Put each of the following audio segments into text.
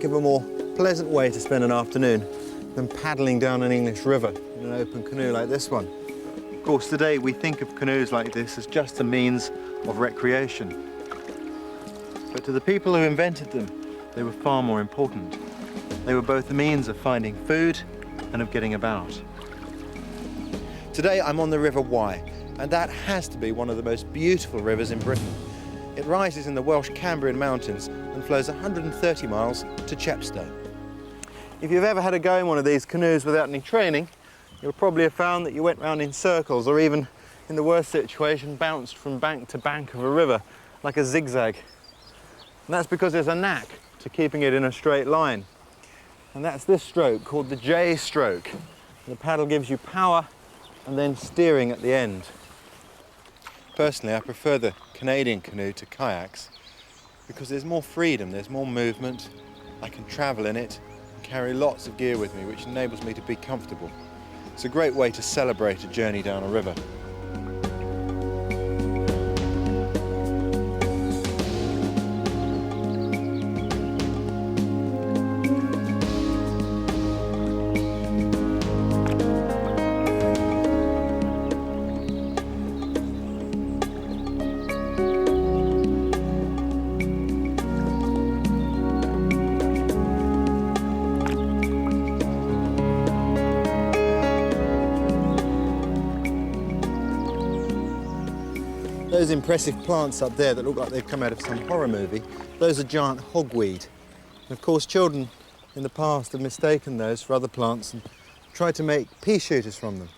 of a more pleasant way to spend an afternoon than paddling down an English river in an open canoe like this one. Of course, today we think of canoes like this as just a means of recreation. But to the people who invented them, they were far more important. They were both the means of finding food and of getting about. Today I'm on the River Wye, and that has to be one of the most beautiful rivers in Britain. It rises in the Welsh Cambrian Mountains and flows 130 miles to Chepstow. If you've ever had a go in one of these canoes without any training, you'll probably have found that you went round in circles, or even, in the worst situation, bounced from bank to bank of a river like a zigzag. And that's because there's a knack to keeping it in a straight line. And that's this stroke, called the J stroke. The paddle gives you power and then steering at the end. Personally, I prefer the Canadian canoe to kayaks because there's more freedom, there's more movement. I can travel in it and carry lots of gear with me, which enables me to be comfortable. It's a great way to celebrate a journey down a river. Those impressive plants up there that look like they've come out of some horror movie, those are giant hogweed. And of course, children in the past have mistaken those for other plants and tried to make pea shooters from them.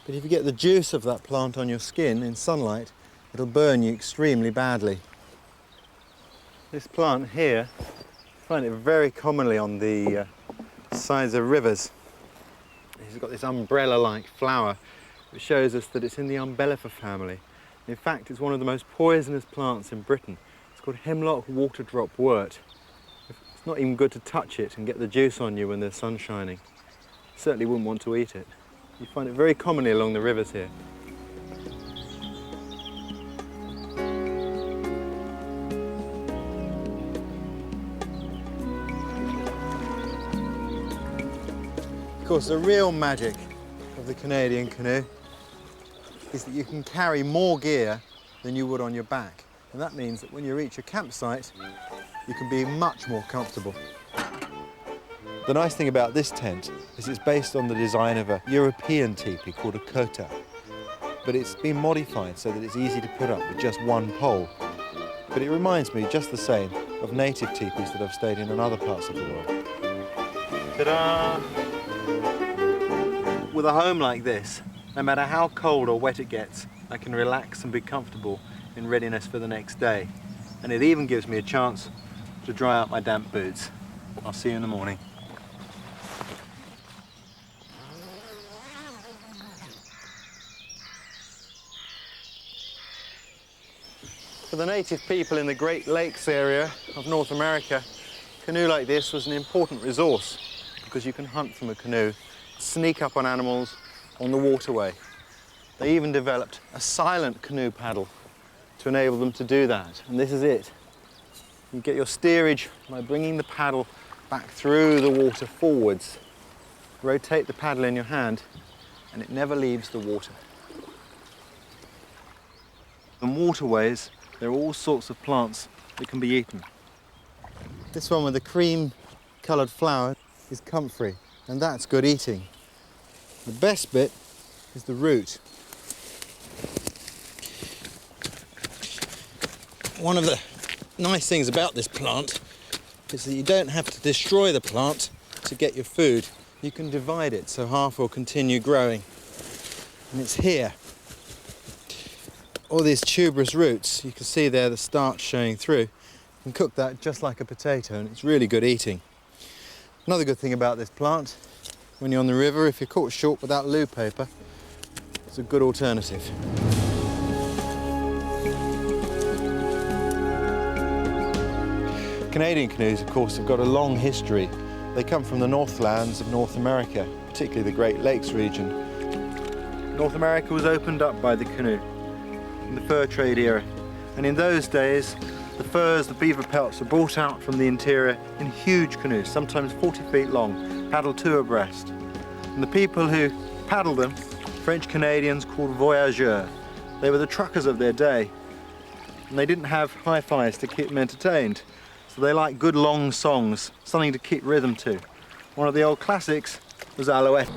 But if you get the juice of that plant on your skin in sunlight, it'll burn you extremely badly. This plant here, you find it very commonly on the sides of rivers. It's got this umbrella-like flower, which shows us that it's in the umbellifer family. In fact, it's one of the most poisonous plants in Britain. It's called hemlock waterdrop wort. It's not even good to touch it and get the juice on you when there's sun shining. You certainly wouldn't want to eat it. You find it very commonly along the rivers here. Of course, the real magic of the Canadian canoe is that you can carry more gear than you would on your back. And that means that when you reach a campsite, you can be much more comfortable. The nice thing about this tent is it's based on the design of a European teepee called a kota. But it's been modified so that it's easy to put up with just one pole. But it reminds me just the same of native teepees that I've stayed in other parts of the world. Ta-da! With a home like this, no matter how cold or wet it gets, I can relax and be comfortable in readiness for the next day. And it even gives me a chance to dry out my damp boots. I'll see you in the morning. For the native people in the Great Lakes area of North America, a canoe like this was an important resource because you can hunt from a canoe, sneak up on animals on the waterway. They even developed a silent canoe paddle to enable them to do that, and this is it. You get your steerage by bringing the paddle back through the water forwards. Rotate the paddle in your hand and it never leaves the water. On waterways, there are all sorts of plants that can be eaten. This one with the cream-coloured flower is comfrey, and that's good eating. The best bit is the root. One of the nice things about this plant is that you don't have to destroy the plant to get your food. You can divide it so half will continue growing. And it's here. All these tuberous roots, you can see there the starch showing through. You can cook that just like a potato and it's really good eating. Another good thing about this plant, when you're on the river, if you're caught short without loo paper, it's a good alternative. Canadian canoes, of course, have got a long history. They come from the Northlands of North America, particularly the Great Lakes region. North America was opened up by the canoe in the fur trade era. And in those days, The furs, the beaver pelts were brought out from the interior in huge canoes, sometimes 40 feet long, paddled two abreast. And the people who paddled them, French Canadians called voyageurs. They were the truckers of their day. And they didn't have hi-fis to keep them entertained. So they liked good long songs, something to keep rhythm to. One of the old classics was Alouette.